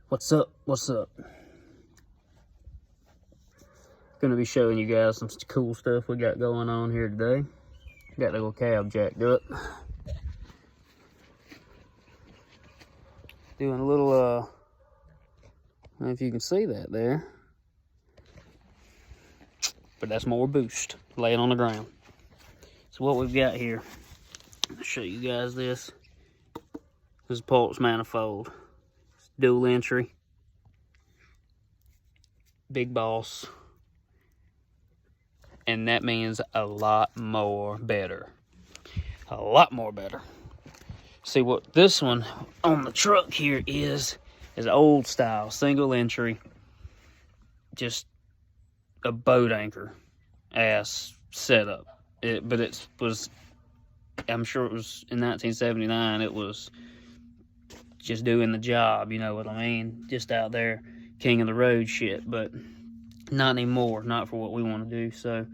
What's up? What's up? Gonna be showing you guys some cool stuff we got going on here today. Got the little cab jacked up. Doing a little, I don't know if you can see that there. But that's more boost laying on the ground. So what we've got here, I'll show you guys this. This is Pulse manifold. It's dual entry. Big boss. And that means a lot more better. A lot more better. See what this one on the truck here is old style, single entry. Just a boat anchor ass setup. But it was, I'm sure it was in 1979, it was just doing the job, you know what I mean? Just out there, king of the road shit, but not anymore, not for what we want to do. So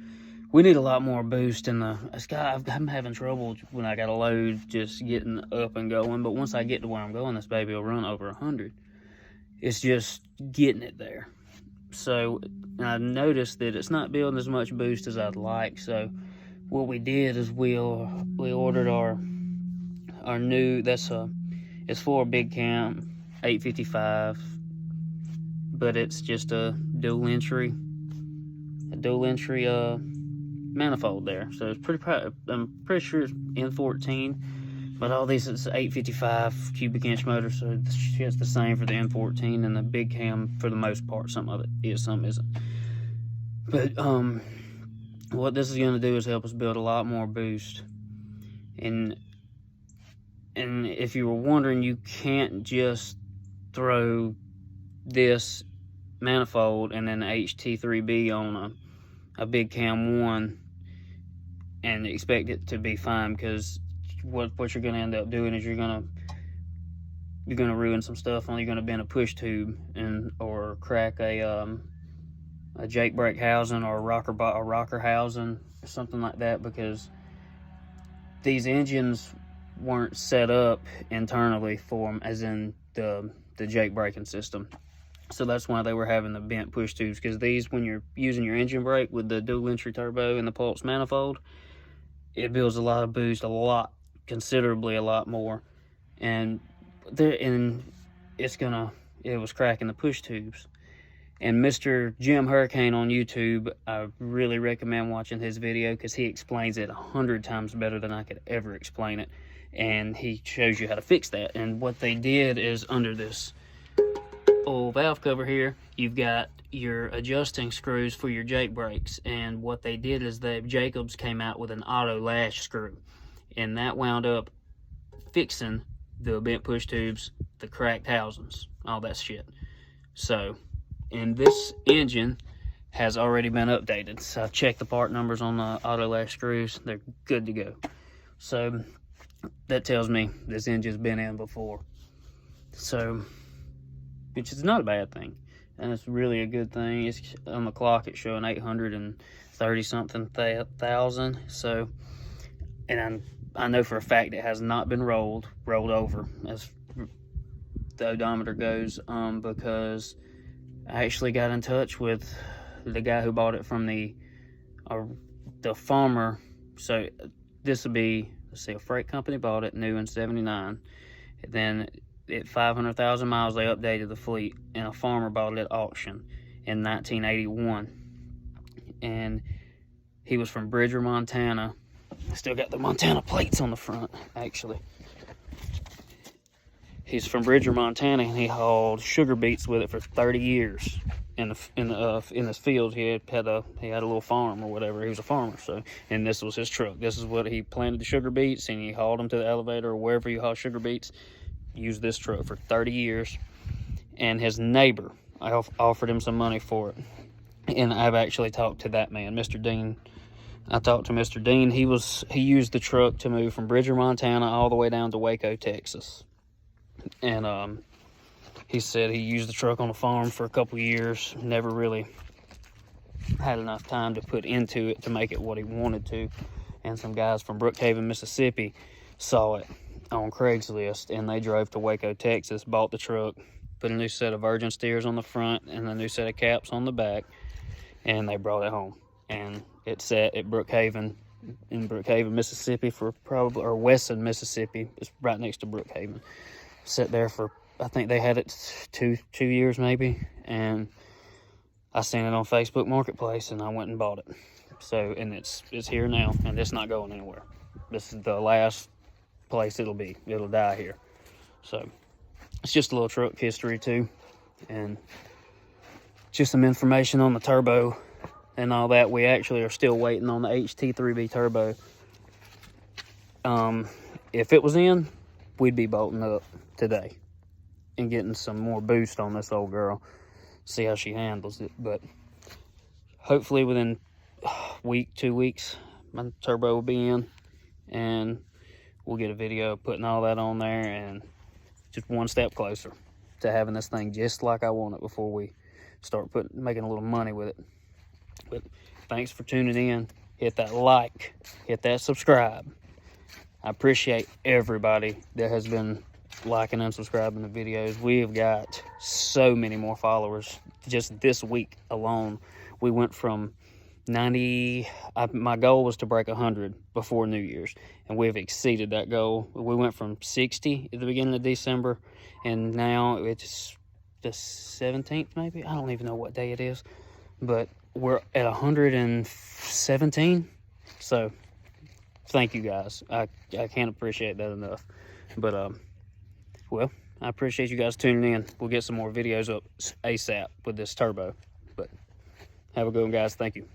we need a lot more boost in the sky. I'm having trouble when I got a load just getting up and going, but once I get to where I'm going, this baby will run over 100. It's just getting it there. So I noticed that it's not building as much boost as I'd like. So what we did is we ordered our new, it's for a big cam 855, but it's just a dual entry manifold there. So it's I'm pretty sure it's N14, but all these it's 855 cubic inch motor, so the shit's the same for the N14 and the big cam for the most part. Some of it is, some isn't. But what this is going to do is help us build a lot more boost. And if you were wondering, you can't just throw this manifold and then HT3B on a big cam 1 and expect it to be fine, because what you're going to end up doing is you're going to ruin some stuff. You're going to bend a push tube or crack a Jake brake housing or a rocker housing or something like that, because these engines weren't set up internally for them, as in the Jake braking system. So that's why they were having the bent push tubes, because these, when you're using your engine brake with the dual entry turbo and the Pulse manifold, it builds a lot of boost, considerably a lot more. And it was cracking the push tubes. And Mr. Jim Hurricane on YouTube, I really recommend watching his video, because he explains it 100 times better than I could ever explain it. And he shows you how to fix that. And what they did is, under this old valve cover here, you've got your adjusting screws for your Jake brakes. And what they did is Jacobs came out with an auto lash screw. And that wound up fixing the bent push tubes, the cracked housings, all that shit. So, and this engine has already been updated. So I checked the part numbers on the auto lash screws. They're good to go. So that tells me this engine's been in before. So, which is not a bad thing. And it's really a good thing. It's on the clock, it's showing 830 something thousand. So, and I know for a fact it has not been rolled over as the odometer goes, because I actually got in touch with the guy who bought it from the farmer. So this would be, let's see, a freight company bought it new in 79. And then at 500,000 miles, they updated the fleet, and a farmer bought it at auction in 1981. And he was from Bridger, Montana. Still got the Montana plates on the front, actually. He's from Bridger, Montana, and he hauled sugar beets with it for 30 years in his field. He had a little farm or whatever. He was a farmer, so, and this was his truck. This is what he planted the sugar beets, and he hauled them to the elevator or wherever you haul sugar beets. Used this truck for 30 years. And his neighbor, I offered him some money for it. And I've actually talked to that man, Mr. Dean. I talked to Mr. Dean. He used the truck to move from Bridger, Montana, all the way down to Waco, Texas. And he said he used the truck on the farm for a couple years, never really had enough time to put into it to make it what he wanted to. And some guys from Brookhaven, Mississippi saw it on Craigslist, and they drove to Waco, Texas, bought the truck, put a new set of virgin steers on the front and a new set of caps on the back, and they brought it home. And it sat at Brookhaven, in Brookhaven, Mississippi, for probably, or Wesson, Mississippi. It's right next to Brookhaven. Sat there for, I think they had it two years maybe, and I seen it on Facebook Marketplace, and I went and bought it. So, and it's here now, and it's not going anywhere. This is the last place it'll be. It'll die here. So, it's just a little truck history too, and just some information on the turbo and all that. We actually are still waiting on the HT3B turbo. If it was in, we'd be bolting up today and getting some more boost on this old girl. See how she handles it. But hopefully within a week, 2 weeks, my turbo will be in, and we'll get a video putting all that on there, and just one step closer to having this thing just like I want it before we start making a little money with it. But thanks for tuning in. Hit that like, hit that subscribe. I appreciate everybody that has been liking and subscribing to videos. We have got so many more followers. Just this week alone, we went from 90, my goal was to break 100 before New Year's, and we've exceeded that goal. We went from 60 at the beginning of December, and now it's the 17th maybe. I don't even know what day it is, but we're at 117. So thank you guys. I can't appreciate that enough. But well, I appreciate you guys tuning in. We'll get some more videos up ASAP with this turbo. But have a good one, guys. Thank you.